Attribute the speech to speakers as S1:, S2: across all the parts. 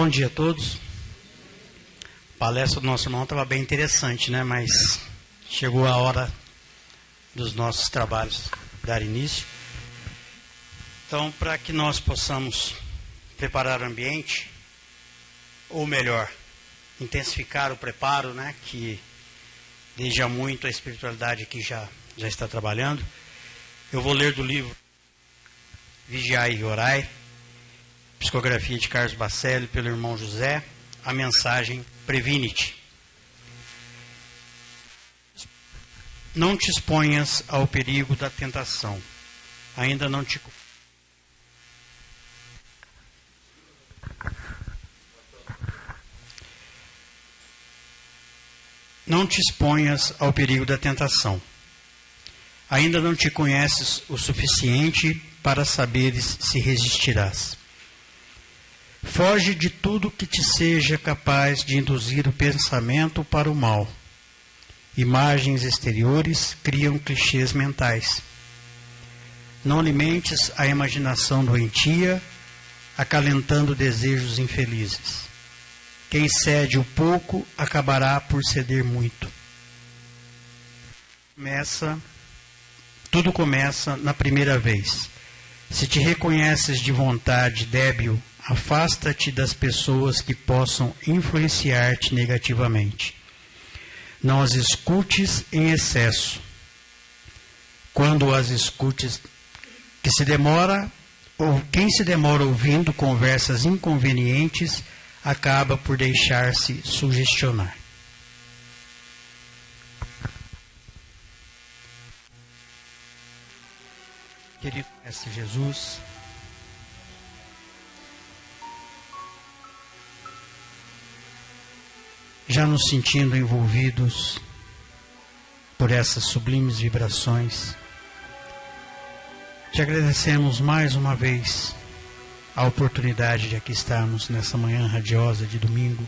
S1: Bom dia a todos. A palestra do nosso irmão estava bem interessante, né? Mas chegou a hora dos nossos trabalhos dar início. Então, para que nós possamos preparar o ambiente, ou melhor, intensificar o preparo, né? Que desde há muito a espiritualidade aqui já está trabalhando, eu vou ler do livro Vigiai e Orai, psicografia de Carlos Bacelli pelo irmão José, a mensagem Previne-te. Não te exponhas ao perigo da tentação. Ainda não te... Não te exponhas ao perigo da tentação. Ainda não te conheces o suficiente para saberes se resistirás. Foge de tudo que te seja capaz de induzir o pensamento para o mal. Imagens exteriores criam clichês mentais. Não alimentes a imaginação doentia, acalentando desejos infelizes. Quem cede o pouco acabará por ceder muito. Tudo começa na primeira vez. Se te reconheces de vontade débil, afasta-te das pessoas que possam influenciar-te negativamente. Não as escutes em excesso. Quando as escutes, quem se demora ouvindo conversas inconvenientes, acaba por deixar-se sugestionar. Querido Mestre Jesus, já nos sentindo envolvidos por essas sublimes vibrações, te agradecemos mais uma vez a oportunidade de aqui estarmos nessa manhã radiosa de domingo,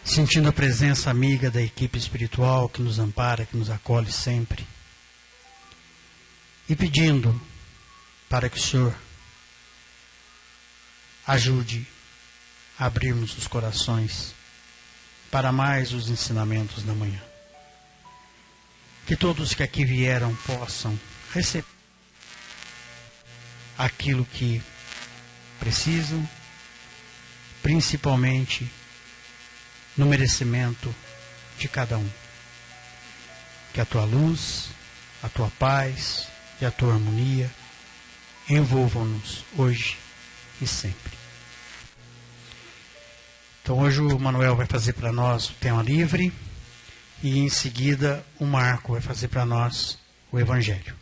S1: sentindo a presença amiga da equipe espiritual que nos ampara, que nos acolhe sempre, e pedindo para que o Senhor ajude a abrirmos os corações para mais os ensinamentos da manhã. Que todos que aqui vieram possam receber aquilo que precisam, principalmente no merecimento de cada um. Que a tua luz, a tua paz e a tua harmonia envolvam-nos hoje e sempre. Então hoje o Manuel vai fazer para nós o tema livre e em seguida o Marco vai fazer para nós o Evangelho.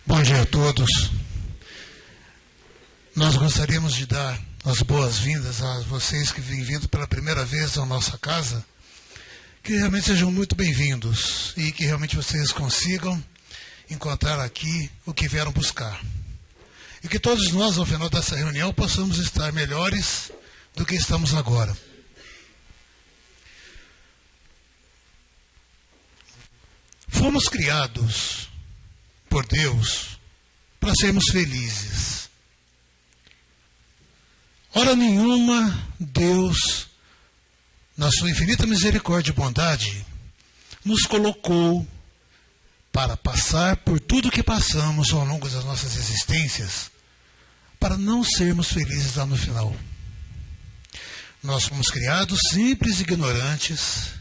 S2: Bom dia a todos. Nós gostaríamos de dar as boas-vindas a vocês que vêm vindo pela primeira vez à nossa casa, que realmente sejam muito bem-vindos e que realmente vocês consigam encontrar aqui o que vieram buscar. E que todos nós, ao final dessa reunião, possamos estar melhores do que estamos agora. Fomos criados por Deus para sermos felizes. Hora nenhuma, Deus, na sua infinita misericórdia e bondade, nos colocou para passar por tudo que passamos ao longo das nossas existências, para não sermos felizes lá no final. Nós fomos criados simples e ignorantes,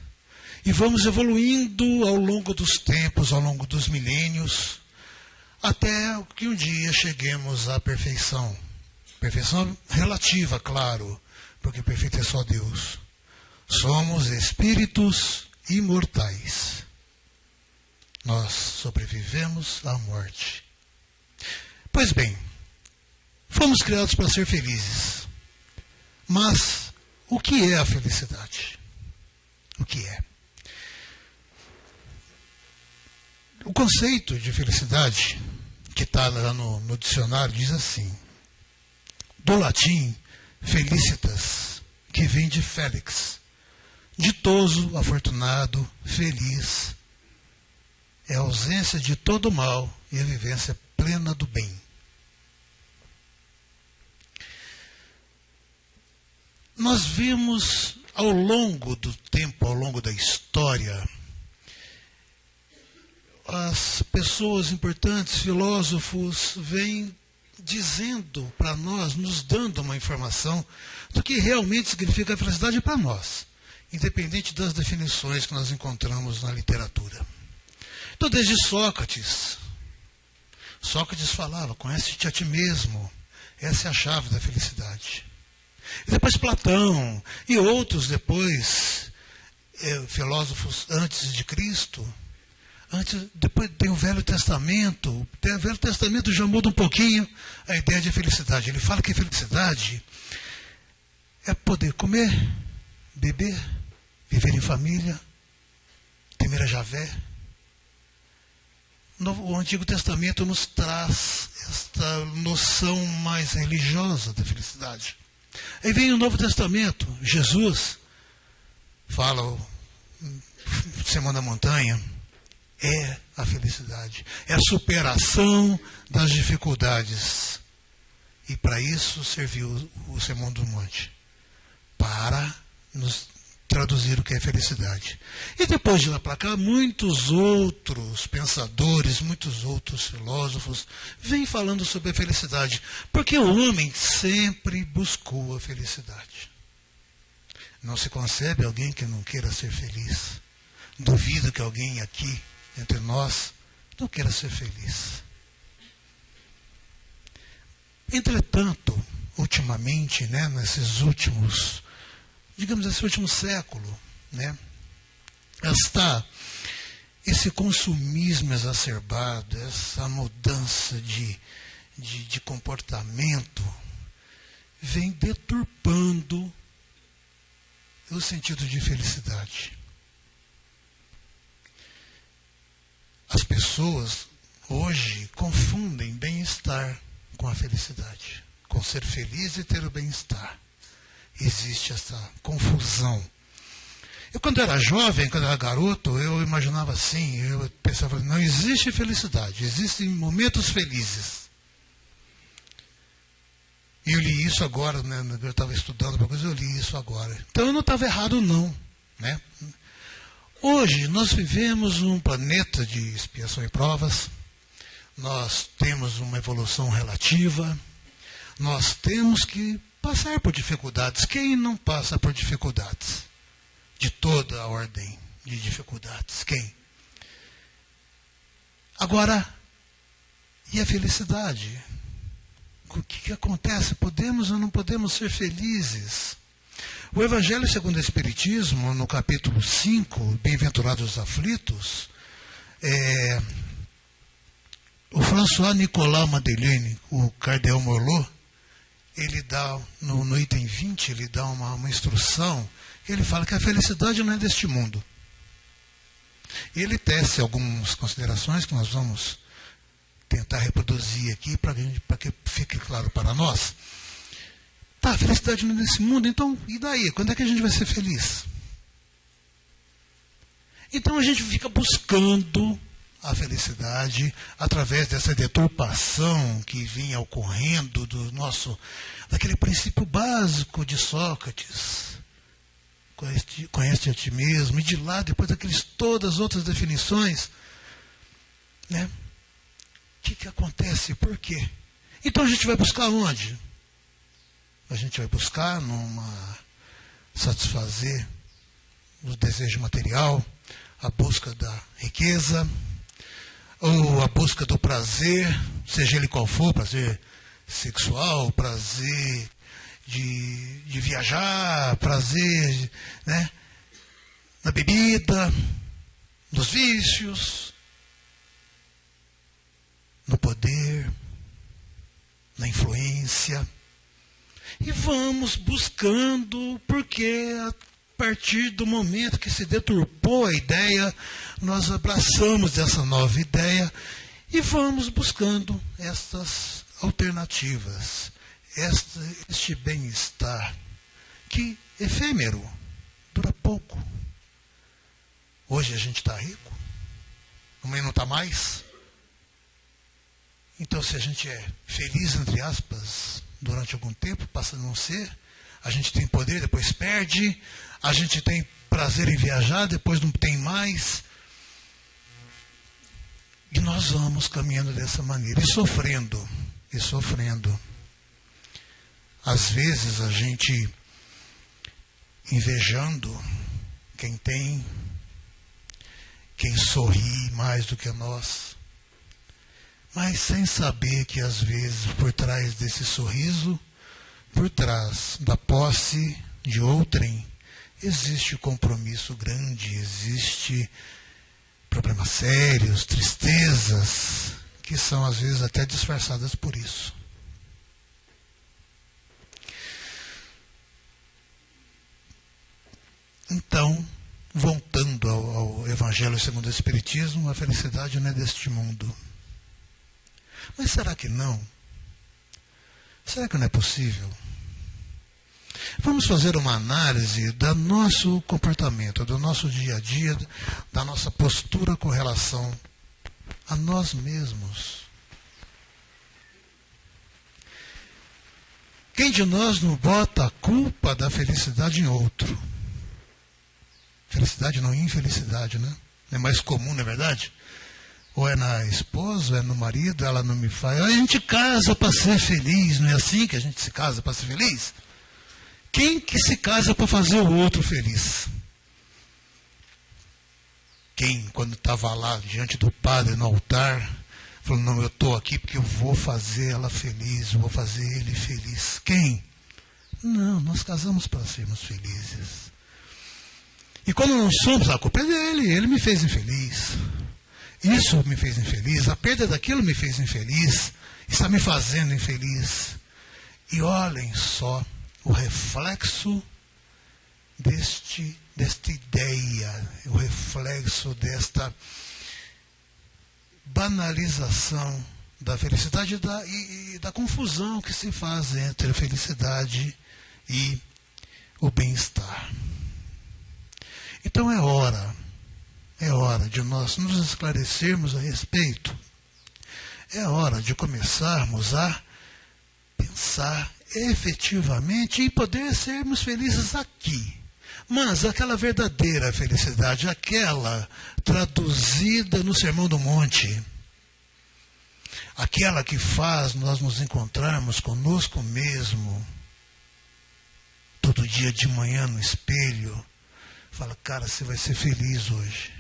S2: e vamos evoluindo ao longo dos tempos, ao longo dos milênios, até que um dia cheguemos à perfeição. Perfeição relativa, claro, porque perfeito é só Deus. Somos espíritos imortais. Nós sobrevivemos à morte. Pois bem, fomos criados para ser felizes. Mas o que é a felicidade? o que é. O conceito de felicidade, que está lá no dicionário, diz assim, do latim, felicitas, que vem de felix, ditoso, afortunado, feliz, é a ausência de todo mal e a vivência plena do bem. Nós vimos ao longo do tempo, ao longo da história, as pessoas importantes, filósofos, vêm dizendo para nós, nos dando uma informação do que realmente significa a felicidade para nós, independente das definições que nós encontramos na literatura. Então, desde Sócrates falava, conhece-te a ti mesmo, essa é a chave da felicidade. E depois Platão e outros depois, filósofos antes de Cristo. Depois tem o Velho Testamento. O Velho Testamento já muda um pouquinho a ideia de felicidade. Ele fala que felicidade é poder comer, beber, viver em família, temer a Javé. O Antigo Testamento nos traz esta noção mais religiosa da felicidade. Aí vem o Novo Testamento. Jesus fala, o Sermão da Montanha, é a felicidade, é a superação das dificuldades. E para isso serviu o Sermão do Monte, para nos traduzir o que é felicidade. E depois de lá para cá, muitos outros pensadores, muitos outros filósofos vêm falando sobre a felicidade, porque o homem sempre buscou a felicidade. Não se concebe alguém que não queira ser feliz. Duvido que alguém aqui entre nós não queira ser feliz. Entretanto, ultimamente, nesses últimos, digamos, esse último século, esse consumismo exacerbado, essa mudança de comportamento, vem deturpando o sentido de felicidade. As pessoas hoje confundem bem-estar com a felicidade, com ser feliz e ter o bem-estar. Existe essa confusão. Eu, quando era jovem, quando era garoto, eu imaginava assim, eu pensava, não existe felicidade, existem momentos felizes. E eu li isso agora, eu estava estudando uma coisa, eu li isso agora. Então eu não estava errado não, Hoje nós vivemos num planeta de expiação e provas, nós temos uma evolução relativa, nós temos que passar por dificuldades. Quem não passa por dificuldades? De toda a ordem de dificuldades. Quem? Agora, e a felicidade? O que acontece? Podemos ou não podemos ser felizes? O Evangelho segundo o Espiritismo, no capítulo 5, Bem-aventurados os aflitos, o François Nicolas Madeleine, o Cardeal Morlot, ele dá, no item 20, ele dá uma instrução, ele fala que a felicidade não é deste mundo. E ele tece algumas considerações que nós vamos tentar reproduzir aqui para que fique claro para nós. Tá, a felicidade não é desse mundo, então, e daí? Quando é que a gente vai ser feliz? Então a gente fica buscando a felicidade através dessa deturpação que vinha ocorrendo daquele princípio básico de Sócrates. Conhece a ti mesmo, e de lá, depois todas as outras definições, O que acontece? Por quê? Então a gente vai buscar onde? A gente vai buscar satisfazer o desejo material, a busca da riqueza, ou a busca do prazer, seja ele qual for, prazer sexual, prazer de viajar, prazer na bebida, nos vícios, no poder, na influência. E vamos buscando, porque a partir do momento que se deturpou a ideia, nós abraçamos essa nova ideia e vamos buscando estas alternativas, este bem-estar, que efêmero, dura pouco. Hoje a gente está rico, amanhã não está mais. Então, se a gente é feliz, entre aspas, durante algum tempo, passa a não ser. A gente tem poder, depois perde. A gente tem prazer em viajar, depois não tem mais. E nós vamos caminhando dessa maneira, e sofrendo, e sofrendo. Às vezes a gente invejando quem tem, quem sorri mais do que nós, mas sem saber que às vezes por trás desse sorriso, por trás da posse de outrem, existe compromisso grande, existe problemas sérios, tristezas, que são às vezes até disfarçadas por isso. Então, voltando ao Evangelho segundo o Espiritismo, a felicidade não é deste mundo. Mas será que não? Será que não é possível? Vamos fazer uma análise do nosso comportamento, do nosso dia a dia, da nossa postura com relação a nós mesmos. Quem de nós não bota a culpa da felicidade em outro? Felicidade não, infelicidade, né? É mais comum, não é verdade? Ou é na esposa, ou é no marido, ela não me faz. A gente casa para ser feliz, não é assim que a gente se casa para ser feliz? Quem que se casa para fazer o outro feliz? Quem, quando estava lá diante do padre no altar, falou, não, eu estou aqui porque eu vou fazer ela feliz, eu vou fazer ele feliz. Quem? Não, nós casamos para sermos felizes. E quando não somos, a culpa é dele, ele me fez infeliz. Isso me fez infeliz, a perda daquilo me fez infeliz, está me fazendo infeliz. E olhem só o reflexo desta ideia, o reflexo desta banalização da felicidade e da confusão que se faz entre a felicidade e o bem-estar. Então é hora de nós nos esclarecermos a respeito. É hora de começarmos a pensar efetivamente em poder sermos felizes aqui. Mas aquela verdadeira felicidade, aquela traduzida no Sermão do Monte, aquela que faz nós nos encontrarmos conosco mesmo, todo dia de manhã no espelho, fala, cara, você vai ser feliz hoje.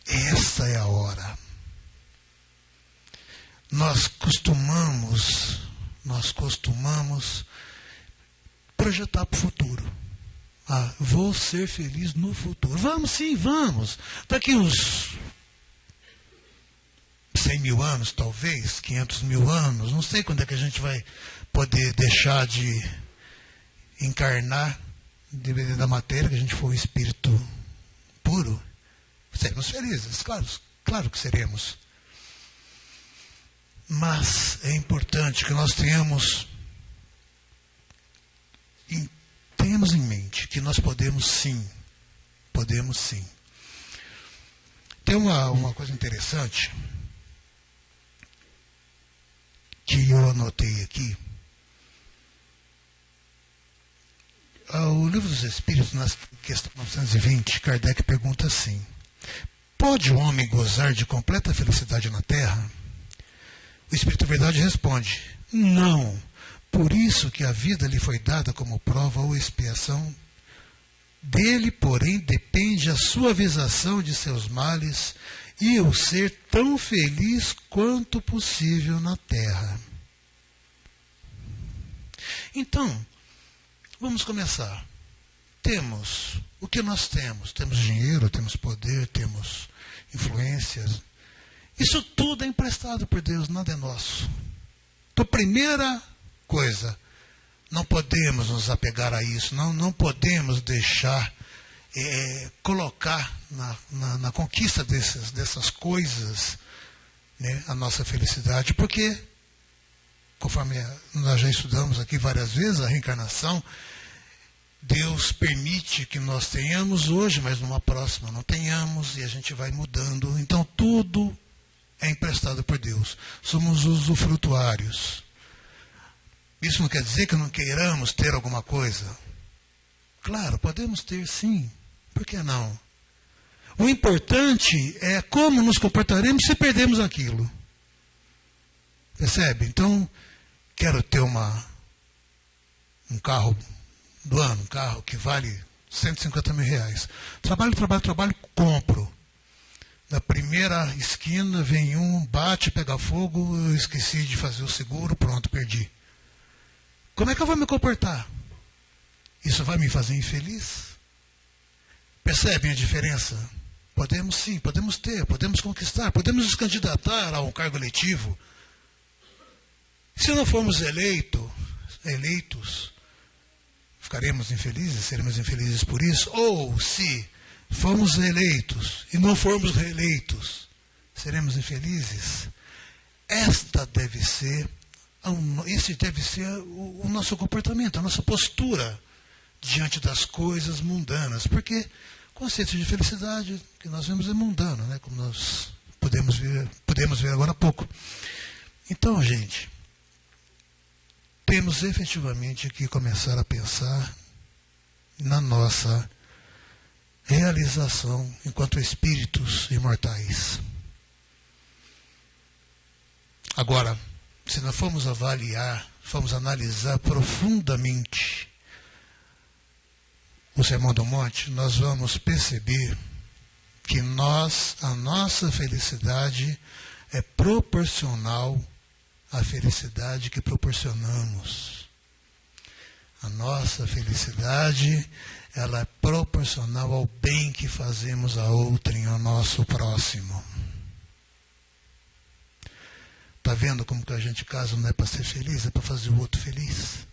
S2: Essa é a hora. Nós costumamos projetar para o futuro. Ah, vou ser feliz no futuro. Vamos sim, vamos. Daqui uns 100 mil anos, talvez, 500 mil anos, não sei quando é que a gente vai poder deixar de encarnar, dependendo da matéria, que a gente for um espírito puro, seremos felizes, claro que seremos. Mas é importante que nós tenhamos em mente que nós podemos sim. Tem uma coisa interessante que eu anotei aqui. O Livro dos Espíritos, na questão 920, Kardec pergunta assim: pode o homem gozar de completa felicidade na Terra? O Espírito Verdade responde: não. Por isso que a vida lhe foi dada como prova ou expiação. Dele, porém, depende a suavização de seus males e o ser tão feliz quanto possível na Terra. Então, vamos começar. Temos o que nós temos. Temos dinheiro, temos poder, temos influências. Isso tudo é emprestado por Deus, nada é nosso. Então, primeira coisa, Não podemos nos apegar a isso, não podemos deixar, colocar na conquista dessas coisas, né, a nossa felicidade, porque, conforme nós já estudamos aqui várias vezes, a reencarnação, Deus permite que nós tenhamos hoje, mas numa próxima não tenhamos, e a gente vai mudando. Então tudo é emprestado por Deus. Somos usufrutuários. Isso não quer dizer que não queiramos ter alguma coisa. Claro, podemos ter sim. Por que não? O importante é como nos comportaremos se perdermos aquilo. Percebe? Então, quero ter um carro do ano, um carro que vale 150 mil reais. Trabalho, compro. Na primeira esquina vem bate, pega fogo, eu esqueci de fazer o seguro, pronto, perdi. Como é que eu vou me comportar? Isso vai me fazer infeliz? Percebem a diferença? Podemos sim, podemos ter, podemos conquistar, podemos nos candidatar a um cargo eletivo. Se não formos eleitos, ficaremos infelizes, seremos infelizes por isso? Ou se formos eleitos e não formos reeleitos, seremos infelizes? Esse deve ser o nosso comportamento, a nossa postura diante das coisas mundanas, porque o conceito de felicidade que nós vemos é mundano, né? Como nós podemos ver agora há pouco. Então, gente, temos efetivamente que começar a pensar na nossa realização enquanto espíritos imortais. Agora, se nós formos analisar profundamente o Sermão do Monte, nós vamos perceber que a nossa felicidade é proporcional à felicidade que proporcionamos. A nossa felicidade, ela é proporcional ao bem que fazemos a outrem, ao nosso próximo. Está vendo como que a gente casa não é para ser feliz, é para fazer o outro feliz?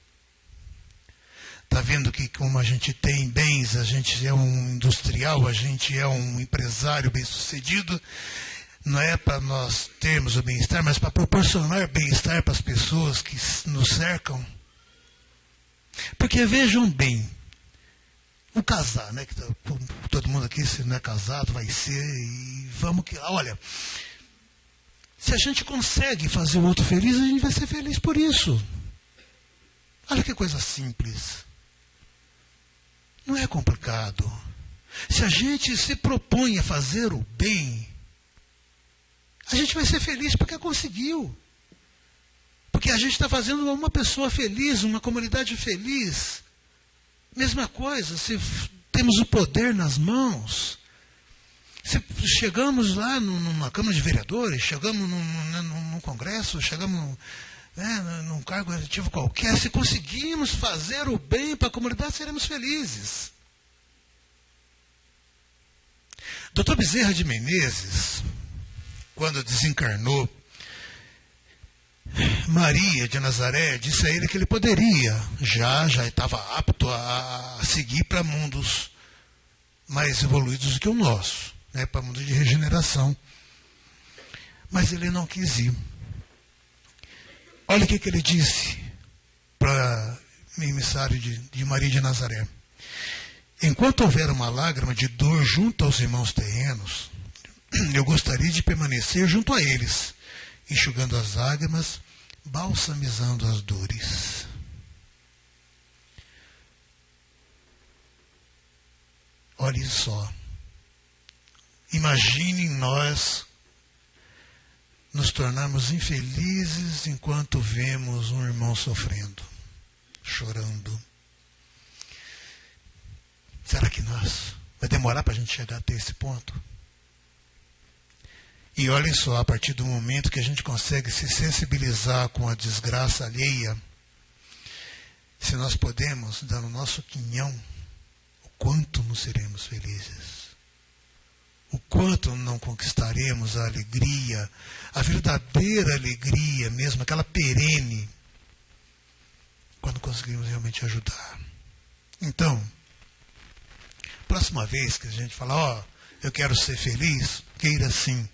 S2: Está vendo que como a gente tem bens, a gente é um industrial, a gente é um empresário bem-sucedido, não é para nós termos o bem-estar, mas para proporcionar bem-estar para as pessoas que nos cercam? Porque vejam bem, o casar, né? Que todo mundo aqui, se não é casado, vai ser, e vamos que. Olha, se a gente consegue fazer o outro feliz, a gente vai ser feliz por isso. Olha que coisa simples. Não é complicado. Se a gente se propõe a fazer o bem, a gente vai ser feliz porque conseguiu. Porque a gente está fazendo uma pessoa feliz, uma comunidade feliz. Mesma coisa, se temos o poder nas mãos, se chegamos lá numa Câmara de Vereadores, chegamos num Congresso, chegamos num cargo eletivo qualquer, se conseguimos fazer o bem para a comunidade, seremos felizes. Dr. Bezerra de Menezes, quando desencarnou, Maria de Nazaré disse a ele que ele poderia, já estava apto a seguir para mundos mais evoluídos do que o nosso, né, para mundos de regeneração. Mas ele não quis ir. Olha o que ele disse para o emissário de Maria de Nazaré. Enquanto houver uma lágrima de dor junto aos irmãos terrenos, eu gostaria de permanecer junto a eles, enxugando as lágrimas, balsamizando as dores. Olhem só. Imaginem nós nos tornarmos infelizes enquanto vemos um irmão sofrendo, chorando. Será que vai demorar para a gente chegar até esse ponto? E olhem só, a partir do momento que a gente consegue se sensibilizar com a desgraça alheia, se nós podemos, dar o nosso quinhão, o quanto nos seremos felizes. O quanto não conquistaremos a alegria, a verdadeira alegria mesmo, aquela perene, quando conseguimos realmente ajudar. Então, próxima vez que a gente falar, eu quero ser feliz, queira sim.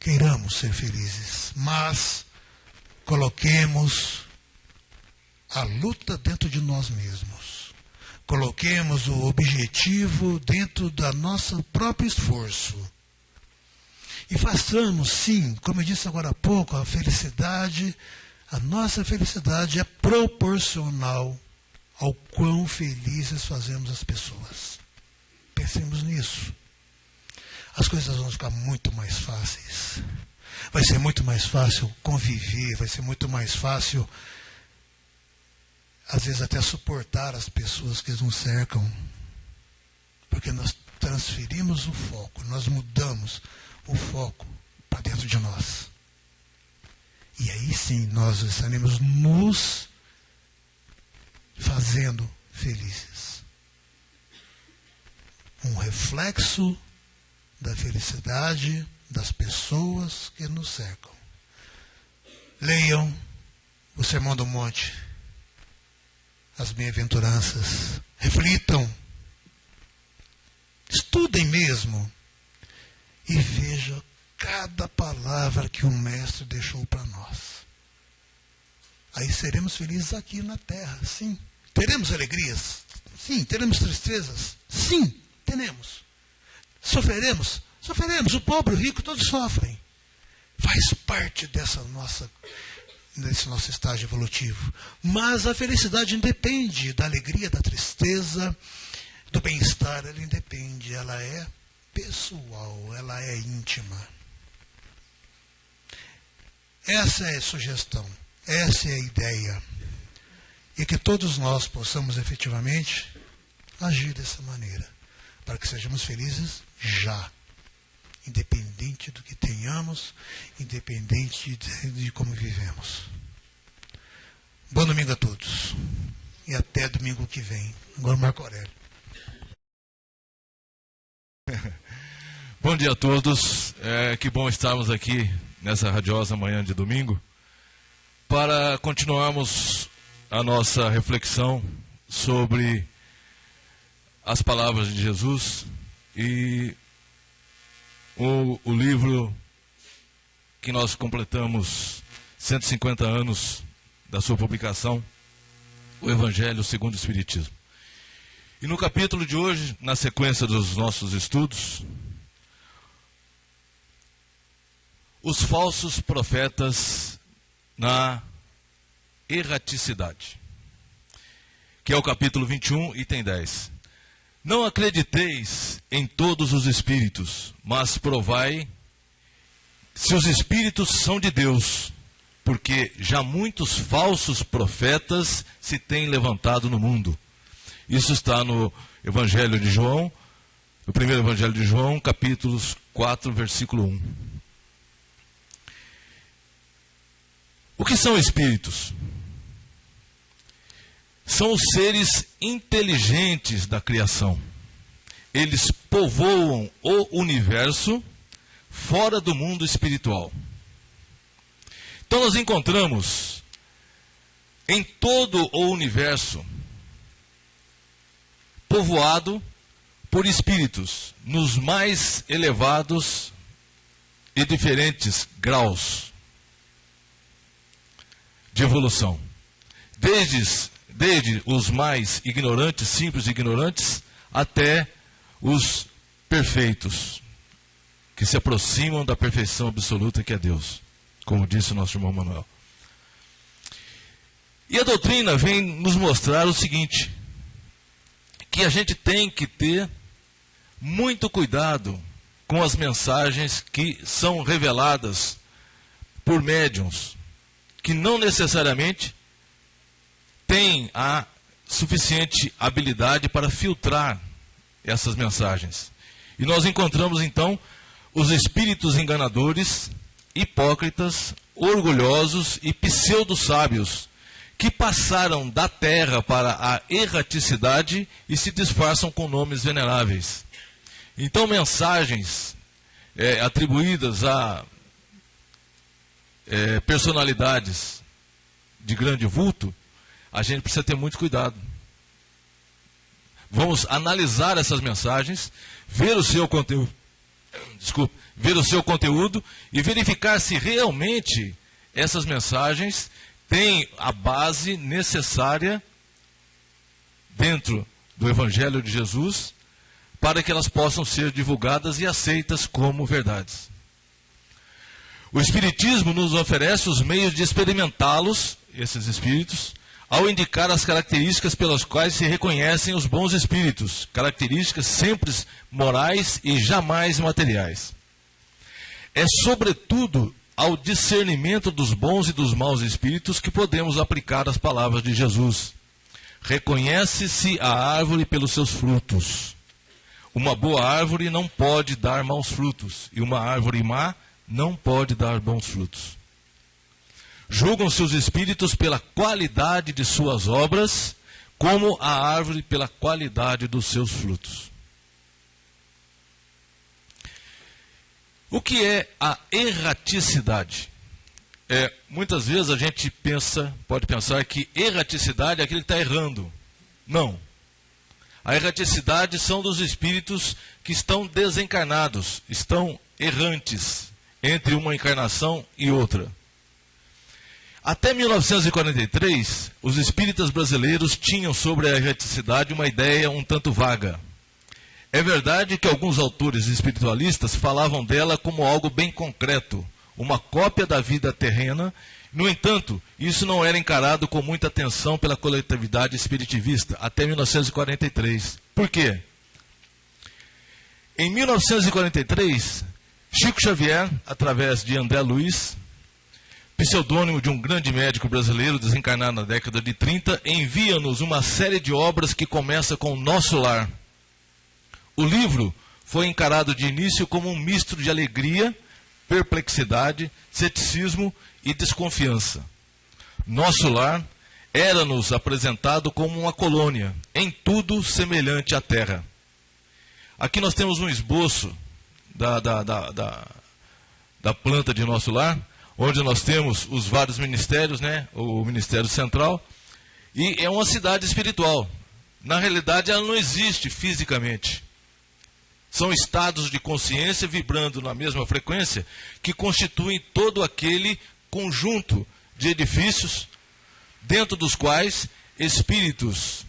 S2: Queiramos ser felizes, mas coloquemos a luta dentro de nós mesmos. Coloquemos o objetivo dentro da nosso próprio esforço. E façamos, sim, como eu disse agora há pouco, a nossa felicidade é proporcional ao quão felizes fazemos as pessoas. Pensemos nisso. As coisas vão ficar muito mais fáceis. Vai ser muito mais fácil conviver, vai ser muito mais fácil, às vezes até suportar as pessoas que nos cercam. Porque nós transferimos o foco, nós mudamos o foco para dentro de nós. E aí sim nós estaremos nos fazendo felizes. Um reflexo da felicidade das pessoas que nos cercam. Leiam o Sermão do Monte, as bem-aventuranças, reflitam, estudem mesmo e vejam cada palavra que o Mestre deixou para nós. Aí seremos felizes aqui na terra, sim. Teremos alegrias? Sim. Teremos tristezas? Sim, teremos. Sofreremos? Sofreremos. O pobre, o rico, todos sofrem. Faz parte desse nosso estágio evolutivo. Mas a felicidade independe da alegria, da tristeza, do bem-estar. Ela independe, ela é pessoal, ela é íntima. Essa é a sugestão, essa é a ideia. E que todos nós possamos efetivamente agir dessa maneira, para que sejamos felizes já, independente do que tenhamos, independente de como vivemos. Bom domingo a todos. E até domingo que vem. Agora Marco Aurélio.
S3: Bom dia a todos. Que bom estarmos aqui nessa radiosa manhã de domingo para continuarmos a nossa reflexão sobre as palavras de Jesus e o livro que nós completamos 150 anos da sua publicação, o Evangelho segundo o Espiritismo. E no capítulo de hoje, na sequência dos nossos estudos, os falsos profetas na erraticidade, que é o capítulo 21, item 10. Não acrediteis em todos os espíritos, mas provai se os espíritos são de Deus, porque já muitos falsos profetas se têm levantado no mundo. Isso está no Evangelho de João, no primeiro Evangelho de João, capítulos 4, versículo 1. O que são espíritos? São os seres inteligentes da criação. Eles povoam o universo fora do mundo espiritual. Então nós encontramos em todo o universo povoado por espíritos nos mais elevados e diferentes graus de evolução. Desde os mais ignorantes, simples ignorantes, até os perfeitos, que se aproximam da perfeição absoluta que é Deus, como disse o nosso irmão Manuel. E a doutrina vem nos mostrar o seguinte, que a gente tem que ter muito cuidado com as mensagens que são reveladas por médiuns, que não necessariamente têm a suficiente habilidade para filtrar essas mensagens. E nós encontramos então os espíritos enganadores, hipócritas, orgulhosos e pseudo-sábios, que passaram da terra para a erraticidade e se disfarçam com nomes veneráveis. Então mensagens atribuídas a personalidades de grande vulto a gente precisa ter muito cuidado. Vamos analisar essas mensagens, ver o seu conteúdo, ver o seu conteúdo e verificar se realmente essas mensagens têm a base necessária dentro do Evangelho de Jesus para que elas possam ser divulgadas e aceitas como verdades. O Espiritismo nos oferece os meios de experimentá-los, esses espíritos, ao indicar as características pelas quais se reconhecem os bons espíritos, características sempre morais e jamais materiais. É sobretudo ao discernimento dos bons e dos maus espíritos que podemos aplicar as palavras de Jesus. Reconhece-se a árvore pelos seus frutos. Uma boa árvore não pode dar maus frutos, e uma árvore má não pode dar bons frutos. Julgam-se os espíritos pela qualidade de suas obras, como a árvore pela qualidade dos seus frutos. O que é a erraticidade? Muitas vezes a gente pode pensar que erraticidade é aquele que está errando. Não. A erraticidade são dos espíritos que estão desencarnados, estão errantes entre uma encarnação e outra. Até 1943, os espíritas brasileiros tinham sobre a erraticidade uma ideia um tanto vaga. É verdade que alguns autores espiritualistas falavam dela como algo bem concreto, uma cópia da vida terrena. No entanto, isso não era encarado com muita atenção pela coletividade espiritivista, até 1943. Por quê? Em 1943, Chico Xavier, através de André Luiz, pseudônimo de um grande médico brasileiro desencarnado na década de 30, envia-nos uma série de obras que começa com Nosso Lar. O livro foi encarado de início como um misto de alegria, perplexidade, ceticismo e desconfiança. Nosso Lar era-nos apresentado como uma colônia, em tudo semelhante à Terra. Aqui nós temos um esboço da planta de Nosso Lar, onde nós temos os vários ministérios, né? O Ministério Central, e é uma cidade espiritual. Na realidade, ela não existe fisicamente. São estados de consciência vibrando na mesma frequência que constituem todo aquele conjunto de edifícios dentro dos quais espíritos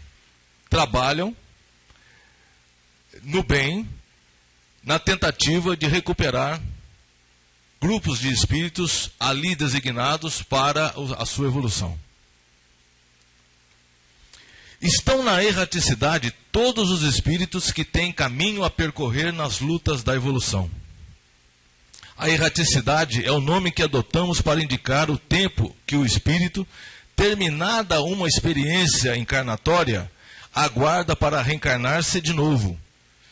S3: trabalham no bem, na tentativa de recuperar grupos de espíritos ali designados para a sua evolução. Estão na erraticidade todos os espíritos que têm caminho a percorrer nas lutas da evolução. A erraticidade é o nome que adotamos para indicar o tempo que o espírito, terminada uma experiência encarnatória, aguarda para reencarnar-se de novo.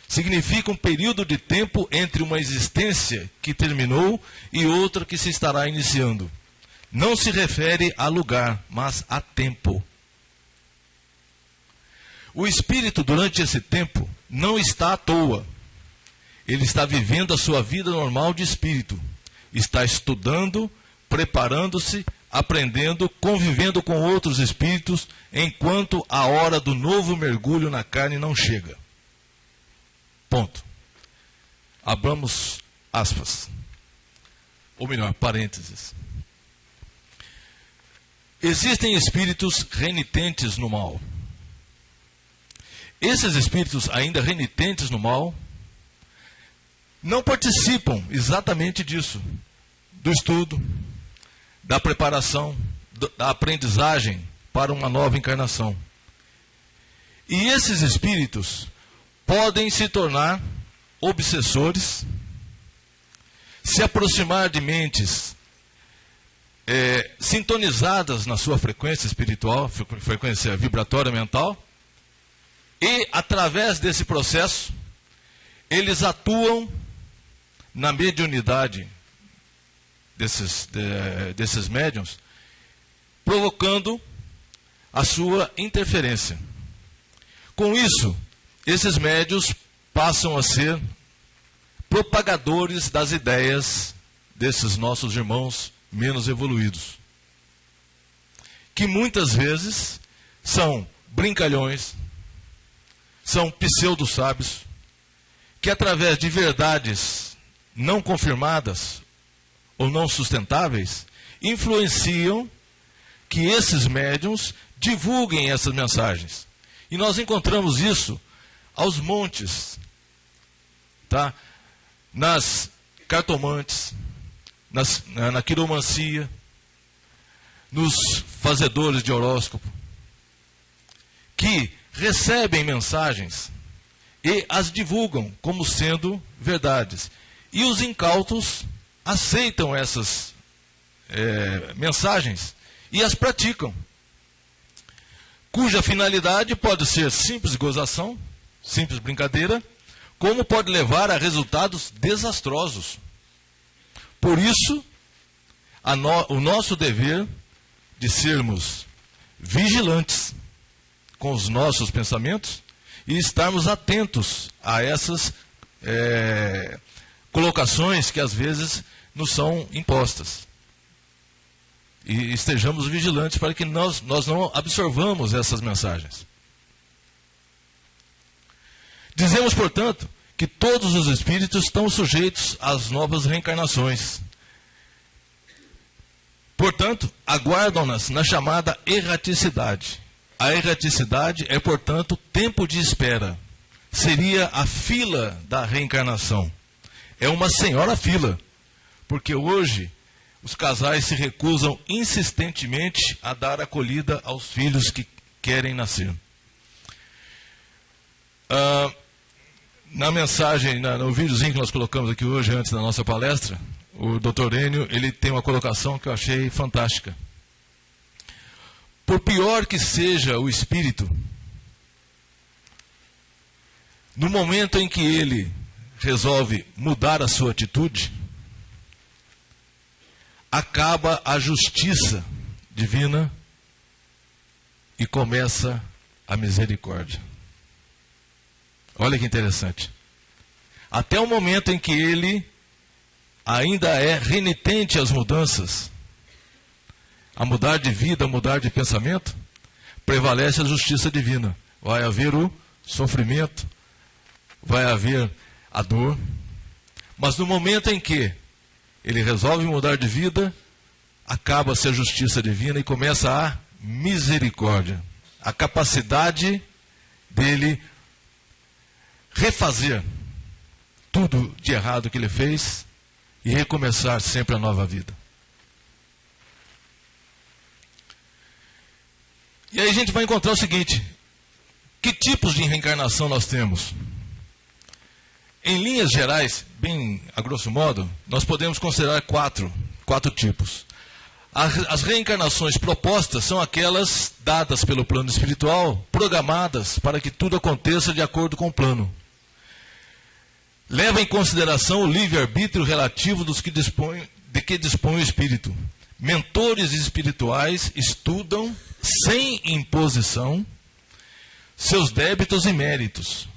S3: Significa um período de tempo entre uma existência que terminou e outra que se estará iniciando. Não se refere a lugar, mas a tempo. O espírito, durante esse tempo, não está à toa. Ele está vivendo a sua vida normal de espírito. Está estudando, preparando-se, aprendendo, convivendo com outros espíritos, enquanto a hora do novo mergulho na carne não chega. Ponto. Abramos aspas. Ou melhor, parênteses. Existem espíritos renitentes no mal. Esses espíritos ainda renitentes no mal não participam exatamente disso, do estudo, da preparação, da aprendizagem para uma nova encarnação. E esses espíritos podem se tornar obsessores, se aproximar de mentes sintonizadas na sua frequência espiritual, frequência vibratória mental, e através desse processo, eles atuam na mediunidade desses médiuns, provocando a sua interferência. Com isso, esses médiuns passam a ser propagadores das ideias desses nossos irmãos menos evoluídos, que muitas vezes são brincalhões, são pseudo-sábios, que através de verdades não confirmadas ou não sustentáveis, influenciam que esses médiuns divulguem essas mensagens. E nós encontramos isso aos montes, tá? Nas cartomantes, na quiromancia, nos fazedores de horóscopo, que recebem mensagens e as divulgam como sendo verdades. E os incautos aceitam essas mensagens e as praticam, cuja finalidade pode ser simples gozação, simples brincadeira, como pode levar a resultados desastrosos. Por isso, o nosso dever de sermos vigilantes com os nossos pensamentos e estarmos atentos a essas colocações que às vezes nos são impostas. E estejamos vigilantes para que nós não absorvamos essas mensagens. Dizemos, portanto, que todos os espíritos estão sujeitos às novas reencarnações. Portanto, aguardam-nas na chamada erraticidade. A erraticidade é, portanto, tempo de espera. Seria a fila da reencarnação. É uma senhora fila, porque hoje os casais se recusam insistentemente a dar acolhida aos filhos que querem nascer. Na mensagem, no videozinho que nós colocamos aqui hoje, antes da nossa palestra, o Dr. Enio, ele tem uma colocação que eu achei fantástica. Por pior que seja o espírito, no momento em que ele resolve mudar a sua atitude, acaba a justiça divina e começa a misericórdia. Olha que interessante. Até o momento em que ele ainda é renitente às mudanças, a mudar de vida, a mudar de pensamento, prevalece a justiça divina. Vai haver o sofrimento, vai haver a dor, mas no momento em que ele resolve mudar de vida, acaba-se a justiça divina e começa a misericórdia. A capacidade dele refazer tudo de errado que ele fez e recomeçar sempre a nova vida. E aí a gente vai encontrar o seguinte: que tipos de reencarnação nós temos? Em linhas gerais, bem a grosso modo, nós podemos considerar quatro tipos. As reencarnações propostas são aquelas dadas pelo plano espiritual, programadas para que tudo aconteça de acordo com o plano. Leva em consideração o livre-arbítrio relativo de que dispõe o espírito. Mentores espirituais estudam, sem imposição, seus débitos e méritos,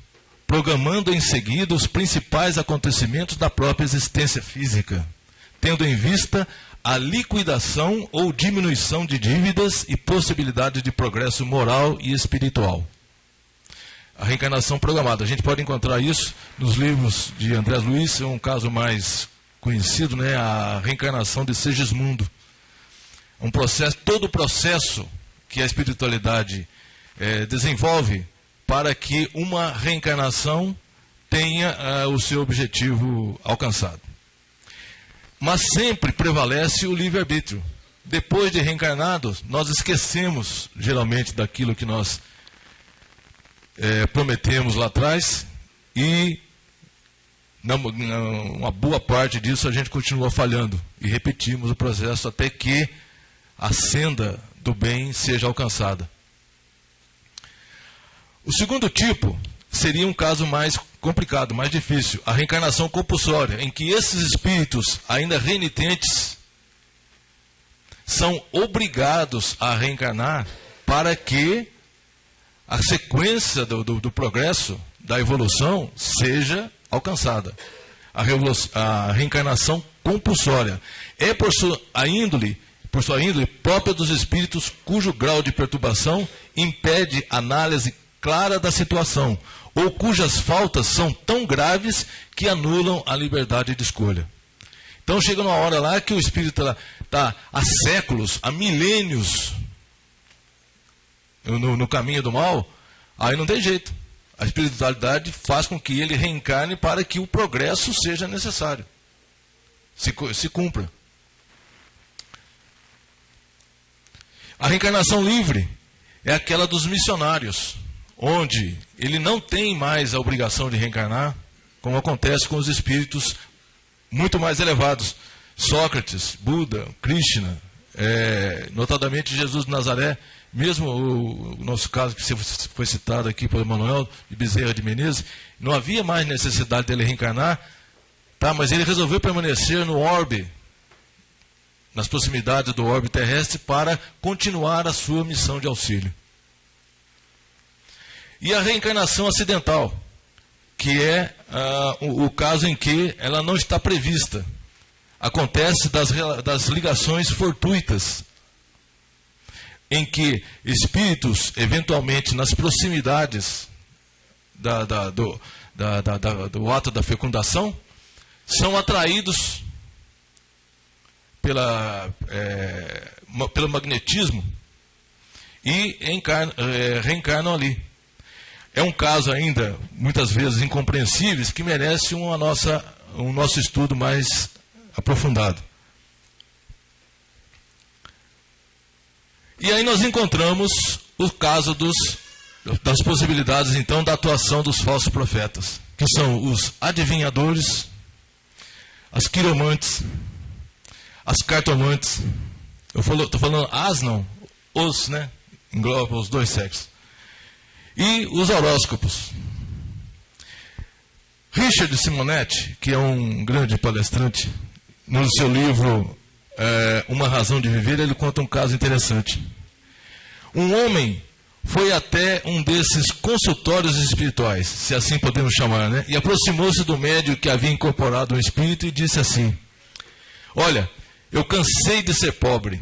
S3: programando em seguida os principais acontecimentos da própria existência física, tendo em vista a liquidação ou diminuição de dívidas e possibilidade de progresso moral e espiritual. A reencarnação programada. A gente pode encontrar isso nos livros de André Luiz, é um caso mais conhecido, né? A reencarnação de Segismundo. Um processo, todo o processo que a espiritualidade desenvolve para que uma reencarnação tenha o seu objetivo alcançado. Mas sempre prevalece o livre-arbítrio. Depois de reencarnados, nós esquecemos geralmente daquilo que nós prometemos lá atrás e uma boa parte disso a gente continua falhando e repetimos o processo até que a senda do bem seja alcançada. O segundo tipo seria um caso mais complicado, mais difícil, a reencarnação compulsória, em que esses espíritos ainda renitentes são obrigados a reencarnar para que a sequência do progresso, da evolução, seja alcançada. A reencarnação compulsória é por sua índole própria dos espíritos cujo grau de perturbação impede análise clara da situação, ou cujas faltas são tão graves que anulam a liberdade de escolha. Então chega uma hora lá que o espírito está há séculos, há milênios no caminho do mal, aí não tem jeito. A espiritualidade faz com que ele reencarne para que o progresso seja necessário, se cumpra. A reencarnação livre é aquela dos missionários, onde ele não tem mais a obrigação de reencarnar, como acontece com os espíritos muito mais elevados. Sócrates, Buda, Krishna, notadamente Jesus de Nazaré, mesmo o nosso caso que foi citado aqui por Emanuel de Bezerra de Menezes, não havia mais necessidade dele reencarnar, tá? Mas ele resolveu permanecer no orbe, nas proximidades do orbe terrestre, para continuar a sua missão de auxílio. E a reencarnação acidental, que é o caso em que ela não está prevista. Acontece das ligações fortuitas, em que espíritos, eventualmente nas proximidades do ato da fecundação, são atraídos pelo magnetismo e reencarnam ali. É um caso ainda, muitas vezes, incompreensível, que merece um nosso estudo mais aprofundado. E aí nós encontramos o caso das possibilidades, então, da atuação dos falsos profetas, que são os adivinhadores, as quiromantes, as cartomantes. Estou falando as, não, os, né? Engloba os dois sexos. E os horóscopos. Richard Simonetti, que é um grande palestrante, no seu livro Uma Razão de Viver, ele conta um caso interessante. Um homem foi até um desses consultórios espirituais, se assim podemos chamar, né? E aproximou-se do médium que havia incorporado um espírito e disse assim: olha, eu cansei de ser pobre.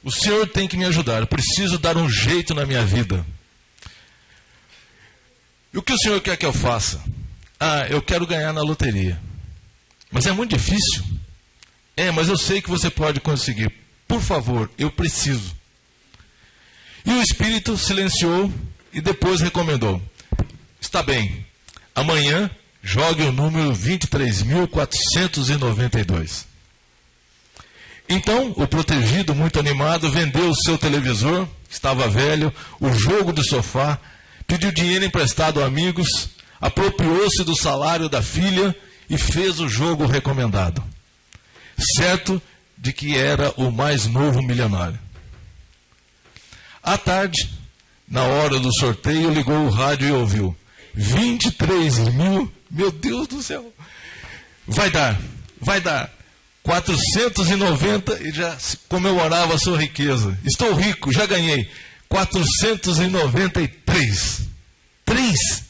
S3: O senhor tem que me ajudar. Eu preciso dar um jeito na minha vida. E o que o senhor quer que eu faça? Eu quero ganhar na loteria. Mas é muito difícil. Mas eu sei que você pode conseguir. Por favor, eu preciso. E o espírito silenciou e depois recomendou: está bem, amanhã jogue o número 23.492. Então, o protegido, muito animado, vendeu o seu televisor, que estava velho, o jogo de sofá, pediu dinheiro emprestado a amigos, apropriou-se do salário da filha e fez o jogo recomendado, certo de que era o mais novo milionário. À tarde, na hora do sorteio, ligou o rádio e ouviu: 23.000, meu Deus do céu, vai dar 490, e já comemorava a sua riqueza. Estou rico, já ganhei 493. 3,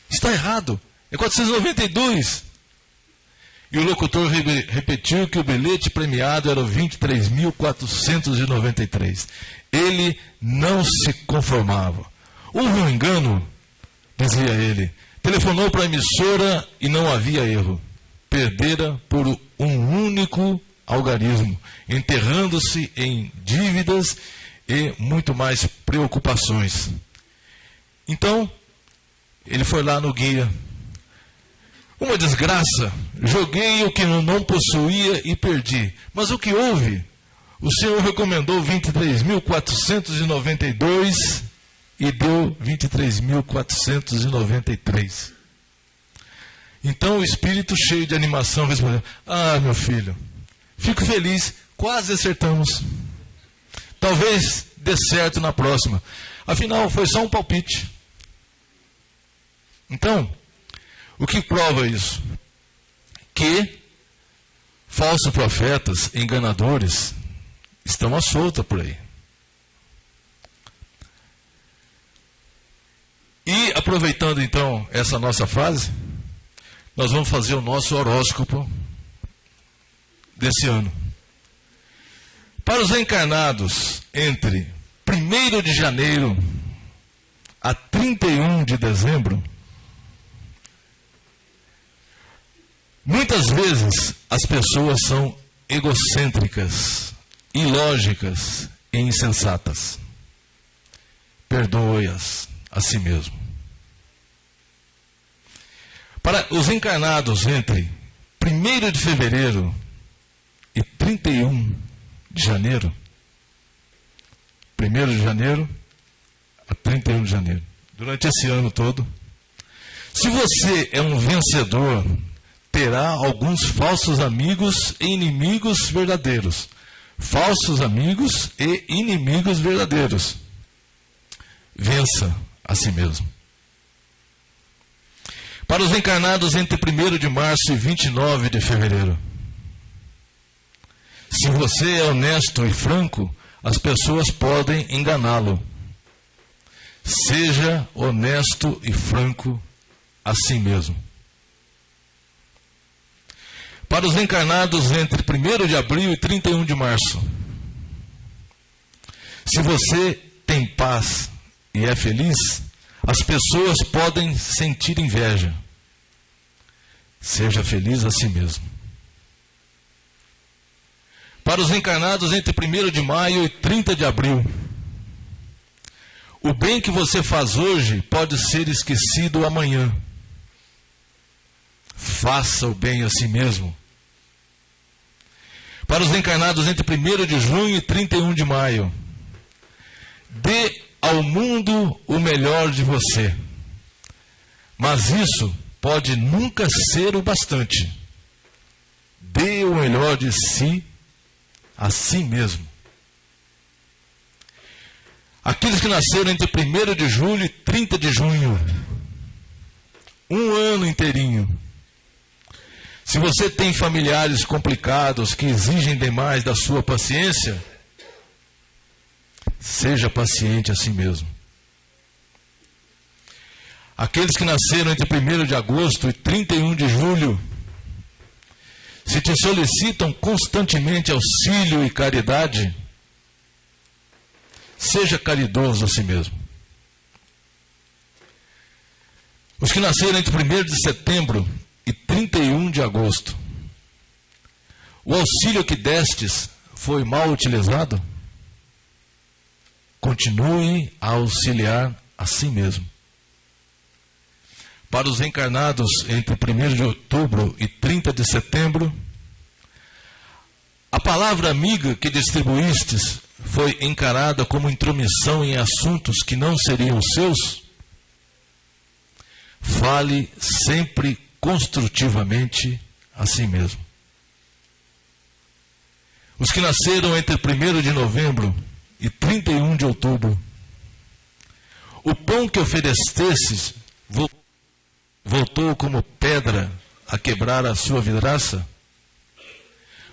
S3: está errado, é 492. E o locutor repetiu que o bilhete premiado era o 23.493. Ele não se conformava. Houve um engano, dizia ele. Telefonou para a emissora e não havia erro. Perdera por um único algarismo, enterrando-se em dívidas e muito mais preocupações. Então, ele foi lá no guia. Uma desgraça, joguei o que não possuía e perdi. Mas o que houve? O senhor recomendou 23.492 e deu 23.493. Então o espírito, cheio de animação, respondeu: meu filho, fico feliz, quase acertamos. Talvez dê certo na próxima. Afinal, foi só um palpite. Então, o que prova isso? Que falsos profetas, enganadores, estão à solta por aí. E, aproveitando então essa nossa fase, nós vamos fazer o nosso horóscopo desse ano. Para os encarnados entre 1 1º de janeiro a 31 de dezembro, muitas vezes as pessoas são egocêntricas, ilógicas e insensatas. Perdoe-as a si mesmo. Para os encarnados entre 1º de fevereiro e 31 de janeiro, 1º de janeiro a 31 de janeiro, durante esse ano todo, se você é um vencedor, terá alguns falsos amigos e inimigos verdadeiros. Falsos amigos e inimigos verdadeiros. Vença a si mesmo. Para os encarnados entre 1º de março e 29 de fevereiro, se você é honesto e franco, as pessoas podem enganá-lo. Seja honesto e franco a si mesmo. Para os encarnados entre 1º de abril e 31 de março, se você tem paz e é feliz, as pessoas podem sentir inveja. Seja feliz a si mesmo. Para os encarnados entre 1º de maio e 30 de abril, o bem que você faz hoje pode ser esquecido amanhã. Faça o bem a si mesmo. Para os encarnados entre 1º de junho e 31 de maio, dê ao mundo o melhor de você. Mas isso pode nunca ser o bastante. Dê o melhor de si a si mesmo. Aqueles que nasceram entre 1º de julho e 30 de junho, um ano inteirinho. Se você tem familiares complicados que exigem demais da sua paciência, seja paciente a si mesmo. Aqueles que nasceram entre 1º de agosto e 31 de julho, se te solicitam constantemente auxílio e caridade, seja caridoso a si mesmo. Os que nasceram entre 1º de setembro e 31 de agosto, o auxílio que destes foi mal utilizado? Continue a auxiliar a si mesmo. Para os encarnados entre 1º de outubro e 30 de setembro, a palavra amiga que distribuístes foi encarada como intromissão em assuntos que não seriam seus? Fale sempre construtivamente a si mesmo. Os que nasceram entre 1º de novembro e 31 de outubro, o pão que oferecestes voltou como pedra a quebrar a sua vidraça?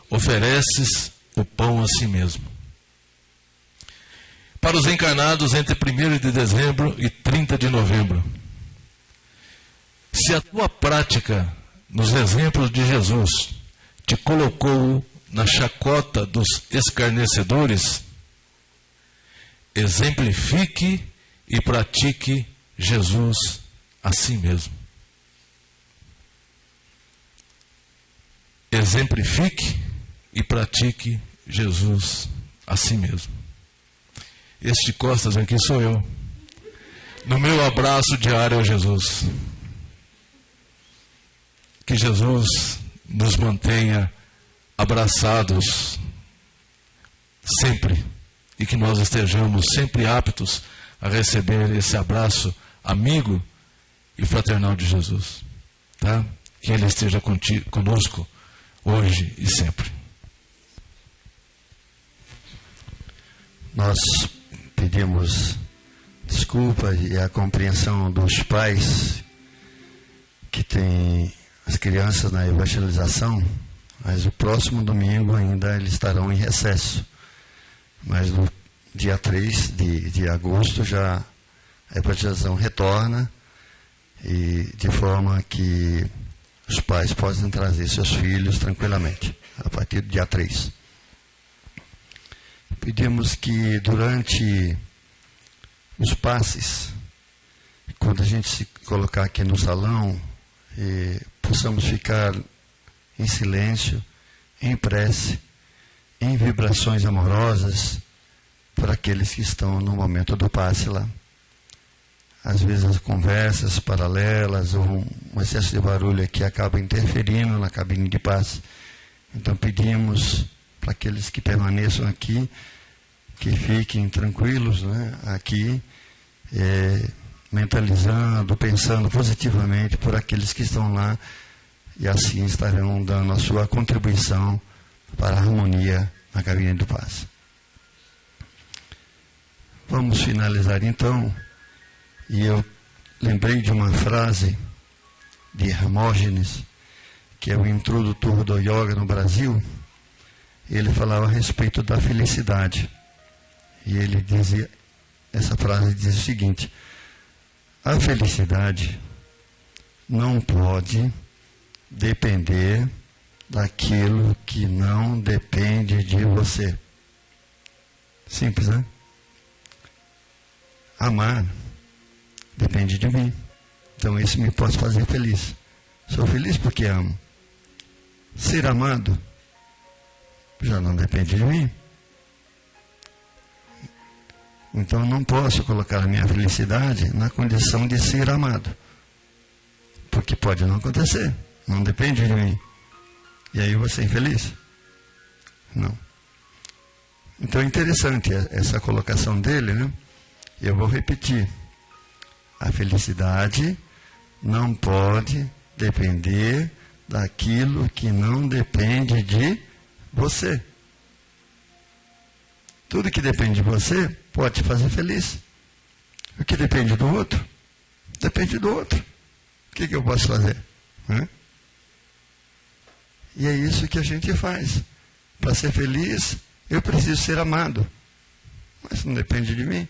S3: Ofereces o pão a si mesmo. Para os encarnados entre 1º de dezembro e 30 de novembro, se a tua prática nos exemplos de Jesus te colocou na chacota dos escarnecedores, exemplifique e pratique Jesus a si mesmo. Exemplifique e pratique Jesus a si mesmo. Este de costas aqui sou eu. No meu abraço diário a Jesus. Que Jesus nos mantenha abraçados sempre e que nós estejamos sempre aptos a receber esse abraço amigo e fraternal de Jesus. Tá? Que Ele esteja conosco hoje e sempre.
S4: Nós pedimos desculpa e a compreensão dos pais que têm as crianças na evangelização, mas o próximo domingo ainda eles estarão em recesso. Mas no dia 3 de agosto já a evangelização retorna, e de forma que os pais possam trazer seus filhos tranquilamente, a partir do dia 3. Pedimos que durante os passes, quando a gente se colocar aqui no salão, possamos ficar em silêncio, em prece, em vibrações amorosas para aqueles que estão no momento do passe lá. Às vezes as conversas paralelas ou um excesso de barulho aqui acaba interferindo na cabine de passe. Então pedimos para aqueles que permaneçam aqui, que fiquem tranquilos, né, aqui, mentalizando, pensando positivamente por aqueles que estão lá, e assim estarão dando a sua contribuição para a harmonia na cabine do passe. Vamos finalizar então, e eu lembrei de uma frase de Hermógenes, que é o introdutor do yoga no Brasil. Ele falava a respeito da felicidade, e ele dizia, essa frase diz o seguinte: a felicidade não pode depender daquilo que não depende de você. Simples, né? Amar depende de mim. Então isso me pode fazer feliz. Sou feliz porque amo. Ser amado já não depende de mim. Então não posso colocar a minha felicidade na condição de ser amado. Porque pode não acontecer. Não depende de mim. E aí eu vou ser infeliz? Não. Então é interessante essa colocação dele, né? Eu vou repetir. A felicidade não pode depender daquilo que não depende de você. Tudo que depende de você pode te fazer feliz. O que depende do outro, depende do outro. O que eu posso fazer? E é isso que a gente faz. Para ser feliz, eu preciso ser amado. Mas não depende de mim.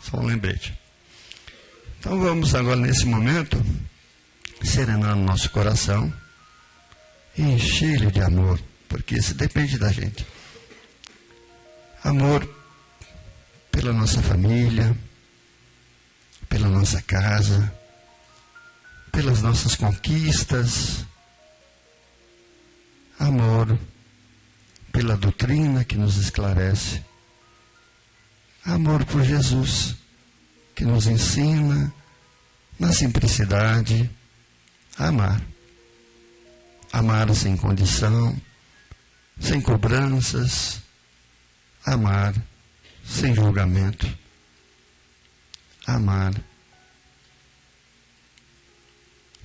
S4: Só um lembrete. Então vamos agora, nesse momento, serenar o nosso coração e encher-lhe de amor, porque isso depende da gente. Amor pela nossa família, pela nossa casa, pelas nossas conquistas. Amor pela doutrina que nos esclarece. Amor por Jesus, que nos ensina, na simplicidade, a amar. Amar sem condição, sem cobranças. Amar sem julgamento. Amar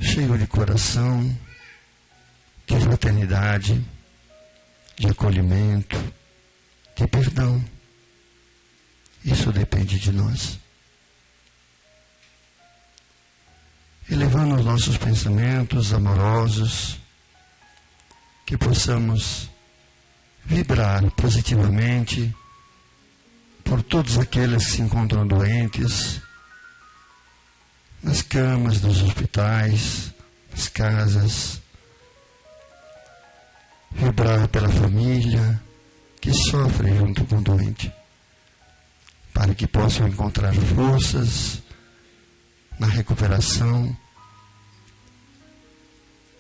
S4: cheio de coração, de fraternidade, de acolhimento, de perdão. Isso depende de nós. Elevando os nossos pensamentos amorosos, que possamos vibrar positivamente por todos aqueles que se encontram doentes, nas camas dos hospitais, nas casas. Vibrar pela família que sofre junto com o doente, para que possam encontrar forças na recuperação,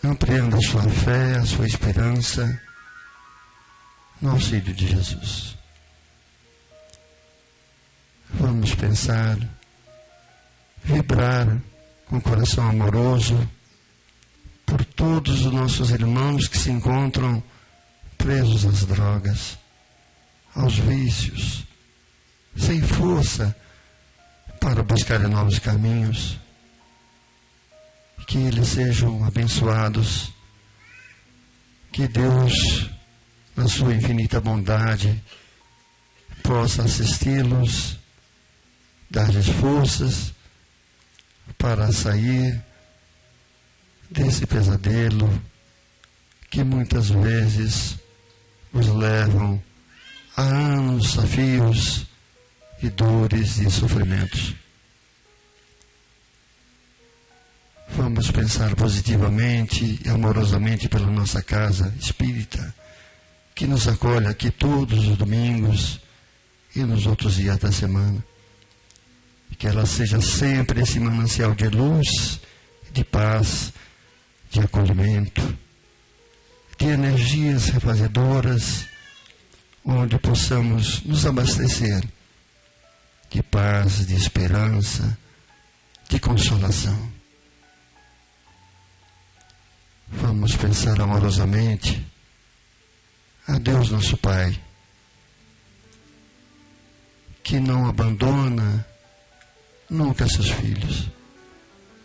S4: ampliando a sua fé, a sua esperança no auxílio de Jesus. Vamos pensar, vibrar com o coração amoroso por todos os nossos irmãos que se encontram presos às drogas, aos vícios, sem força para buscar novos caminhos. Que eles sejam abençoados, que Deus, na sua infinita bondade, possa assisti-los, dar-lhes forças para sair desse pesadelo que muitas vezes os levam a anos, a fios de dores e sofrimentos. Vamos pensar positivamente e amorosamente pela nossa casa espírita, que nos acolhe aqui todos os domingos e nos outros dias da semana. Que ela seja sempre esse manancial de luz, de paz, de acolhimento, de energias refazedoras, onde possamos nos abastecer de paz, de esperança, de consolação. Vamos pensar amorosamente a Deus nosso Pai, que não abandona nunca seus filhos,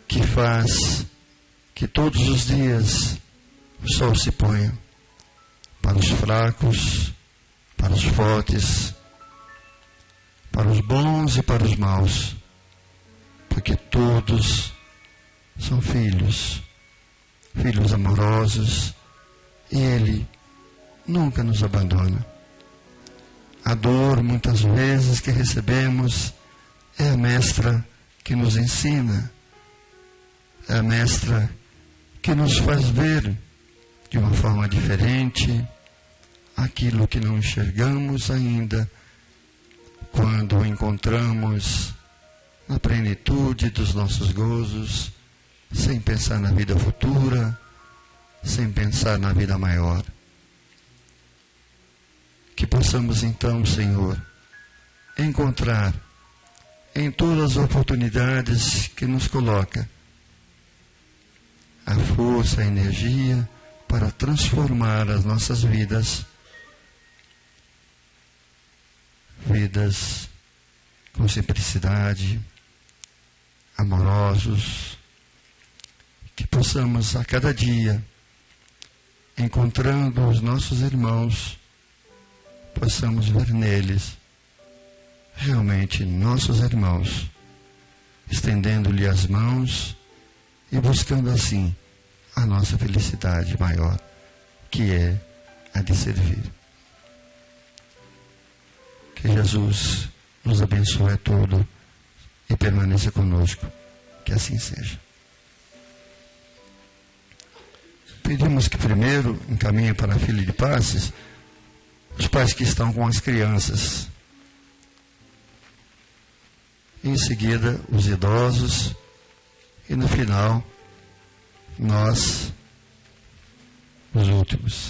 S4: que faz que todos os dias o sol se ponha para os fracos, para os fortes, para os bons e para os maus, porque todos são filhos, filhos amorosos, e Ele nunca nos abandona. A dor, muitas vezes, que recebemos é a mestra que nos ensina, é a mestra que nos faz ver de uma forma diferente aquilo que não enxergamos ainda, quando o encontramos na plenitude dos nossos gozos, sem pensar na vida futura, sem pensar na vida maior. Que possamos então, Senhor, encontrar em todas as oportunidades que nos coloca a força, a energia para transformar as nossas vidas com simplicidade, amorosos, que possamos a cada dia, encontrando os nossos irmãos, possamos ver neles realmente nossos irmãos, estendendo-lhe as mãos e buscando assim a nossa felicidade maior, que é a de servir. Que Jesus nos abençoe a todo e permaneça conosco, que assim seja. Pedimos que primeiro encaminhem para a fila de passes os pais que estão com as crianças. Em seguida, os idosos. E no final, nós, os últimos.